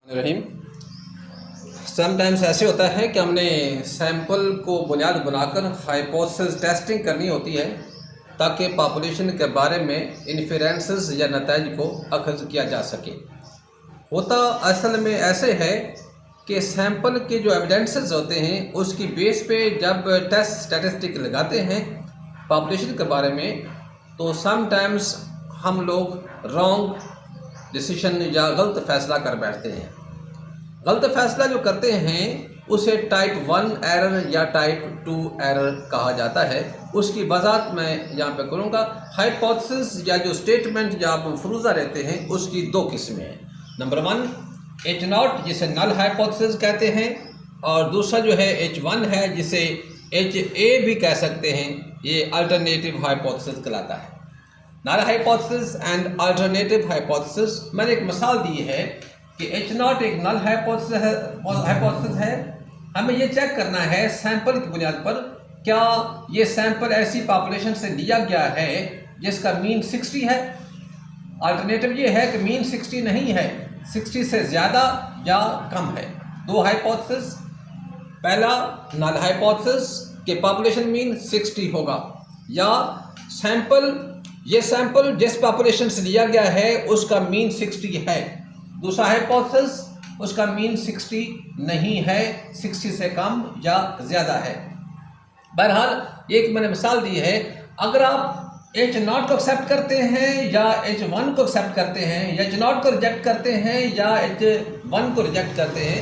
रहीम। Sometimes ऐसे होता है कि हमने सैंपल को बुनियाद बनाकर हाइपोथेसिस टेस्टिंग करनी होती है ताकि पॉपुलेशन के बारे में इन्फेरेंसेस या नताइज को अखज़ किया जा सके। होता असल में ऐसे है कि सैंपल के जो एविडेंसेस होते हैं उसकी बेस पे जब टेस्ट स्टैटिस्टिक लगाते हैं पॉपुलेशन के बारे में, तो समटाइम्स हम लोग रॉन्ग डिसीजन या गलत फैसला कर बैठते हैं। गलत फैसला जो करते हैं उसे टाइप 1 एरर या टाइप 2 एरर कहा जाता है। उसकी वजाहत मैं यहाँ पे करूँगा। हाइपोथेसिस या जो स्टेटमेंट या आप फरूजा रहते हैं उसकी दो किस्में हैं। नंबर 1 H0 जिसे नल हाइपोथेसिस कहते हैं, और दूसरा जो है H1 है जिसे HA भी कह सकते हैं। ये अल्टरनेटिव हाइपोथेसिस कहलाता है। Null hypothesis and alternative hypothesis. मैंने एक मिसाल दी है कि H0 एक नल हाइपोथेसिस है। हमें ये चेक करना है सैंपल की बुनियाद पर क्या ये सैंपल ऐसी पॉपुलेशन से लिया गया है जिसका मीन 60 है। अल्टरनेटिव ये है कि मीन 60 नहीं है, 60 से ज़्यादा या कम है। दो हाइपोथेसिस। पहला नल हाइपोथेसिस कि पॉपुलेशन मीन 60 होगा, या ये सैंपल जिस पॉपुलेशन से लिया गया है उसका मीन 60 है। दूसरा हाइपोथेसिस उसका मीन 60 नहीं है, 60 से कम या ज़्यादा है। बहरहाल एक मैंने मिसाल दी है। अगर आप H0 को एक्सेप्ट करते हैं या H1 को एक्सेप्ट करते हैं, या H0 को रिजेक्ट करते हैं या H1 को रिजेक्ट करते हैं,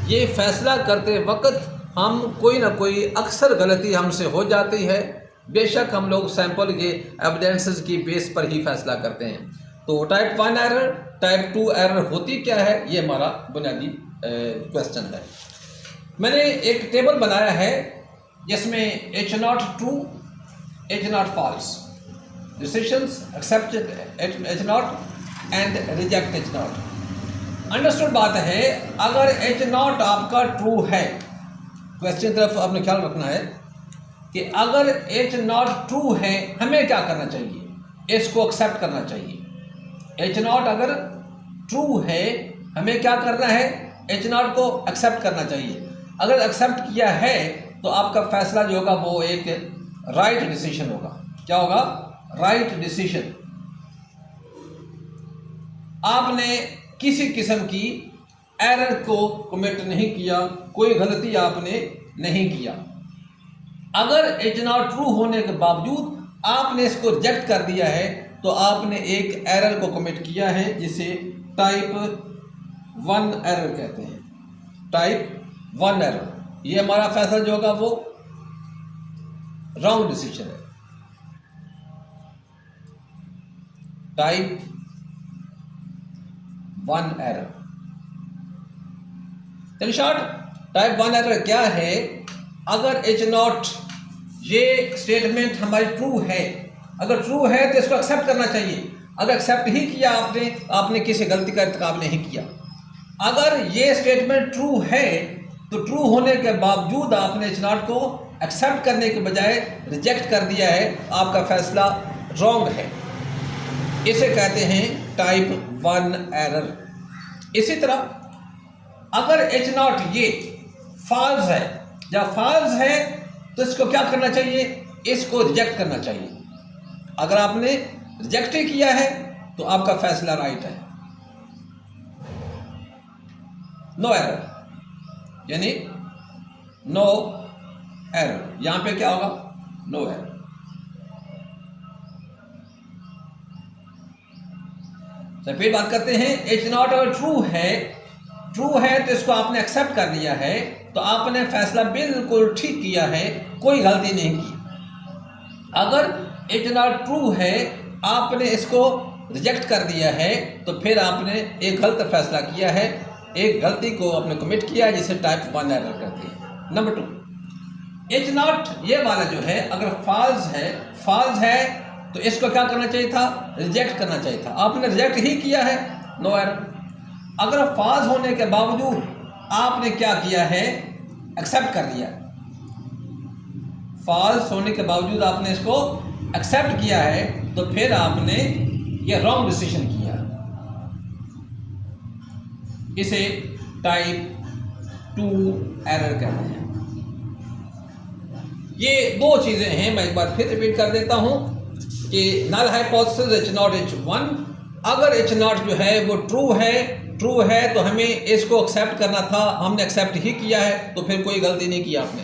ये फैसला करते वक्त हम कोई ना कोई अक्सर गलती हमसे हो जाती है। बेशक हम लोग सैंपल के एविडेंसेस की बेस पर ही फैसला करते हैं। तो टाइप 1 एरर, टाइप 2 एरर होती क्या है, ये हमारा बुनियादी क्वेश्चन है। मैंने एक टेबल बनाया है जिसमें H0 true, H0 false, decisions accepted H0 and reject H0। Understood बात है। अगर H0 आपका ट्रू है, क्वेश्चन की तरफ आपने ख्याल रखना है कि अगर H0 ट्रू है हमें क्या करना चाहिए, इसको एक्सेप्ट करना चाहिए। H0 अगर ट्रू है हमें क्या करना है, H0 को एक्सेप्ट करना चाहिए। अगर एक्सेप्ट किया है तो आपका फैसला जो होगा वो एक राइट डिसीजन होगा। क्या होगा? Right decision. आपने किसी किस्म की एरर को कमिट नहीं किया, कोई गलती आपने नहीं किया। अगर H0 ट्रू होने के बावजूद आपने इसको रिजेक्ट कर दिया है तो आपने एक एरर को कमिट किया है जिसे टाइप 1 एरर कहते हैं। Type 1 error. ये हमारा फैसला जो होगा वो रॉन्ग डिसीजन है। Type 1 error. In short type 1 error क्या है? अगर H0 ये स्टेटमेंट हमारी ट्रू है, अगर ट्रू है तो इसको एक्सेप्ट करना चाहिए। अगर एक्सेप्ट ही किया आपने किसी गलती का इर्तिकाब नहीं किया। अगर ये स्टेटमेंट ट्रू है तो ट्रू होने के बावजूद आपने H0 को एक्सेप्ट करने के बजाय रिजेक्ट कर दिया है, आपका फैसला रॉन्ग है। इसे कहते हैं टाइप 1 एरर। इसी तरह अगर H0 ये फॉल्स है या फॉल्स है तो इसको क्या करना चाहिए, इसको रिजेक्ट करना चाहिए। अगर आपने रिजेक्ट ही किया है तो आपका फैसला राइट है। नो एरर, यानी नो एरर। यहां पे क्या होगा? No error. तो फिर बात करते हैं H0 अगर ट्रू है तो इसको आपने एक्सेप्ट कर लिया है तो आपने फैसला बिल्कुल ठीक किया है, कोई गलती नहीं की। अगर H0 ट्रू है आपने इसको रिजेक्ट कर दिया है तो फिर आपने एक गलत फैसला किया है, एक गलती को आपने कमिट किया है जिसे टाइप 1 एरर कहते हैं। नंबर 2 H0 ये वाला जो है अगर फॉल्स है तो इसको क्या करना चाहिए था, रिजेक्ट करना चाहिए था। आपने रिजेक्ट ही किया है, नो एरर। अगर फॉल्स होने के बावजूद आपने क्या किया है, एक्सेप्ट कर दिया। फॉल्स होने के बावजूद आपने इसको एक्सेप्ट किया है तो फिर आपने ये रॉन्ग डिसीजन किया। इसे टाइप 2 एरर कहते हैं। ये दो चीज़ें हैं, मैं एक बार फिर रिपीट कर देता हूँ कि नल हाइपोथेसिस H0 H1, अगर H0 जो है वो ट्रू है तो हमें इसको एक्सेप्ट करना था, हमने एक्सेप्ट ही किया है, तो फिर कोई गलती नहीं की आपने।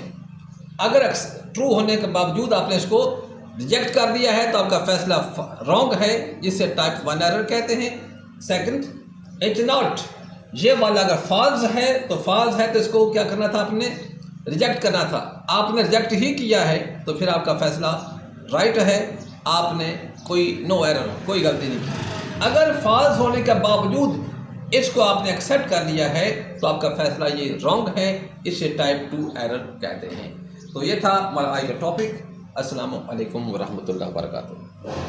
अगर ट्रू होने के बावजूद आपने इसको रिजेक्ट कर दिया है तो आपका फैसला रॉन्ग है, जिसे टाइप 1 एरर कहते हैं। सेकंड, H0 ये वाला अगर फॉल्स है तो इसको क्या करना था, आपने रिजेक्ट करना था। आपने रिजेक्ट ही किया है तो फिर आपका फैसला राइट है, आपने कोई नो एरर, कोई गलती नहीं की। अगर फॉल्स होने के बावजूद इसको आपने एक्सेप्ट कर लिया है तो आपका फैसला ये रॉन्ग है, इसे टाइप 2 एरर कहते हैं। तो ये था हमारा आज का टॉपिक। अस्सलामु अलैकुम वरहमतुल्लाहि वबरकातुहू।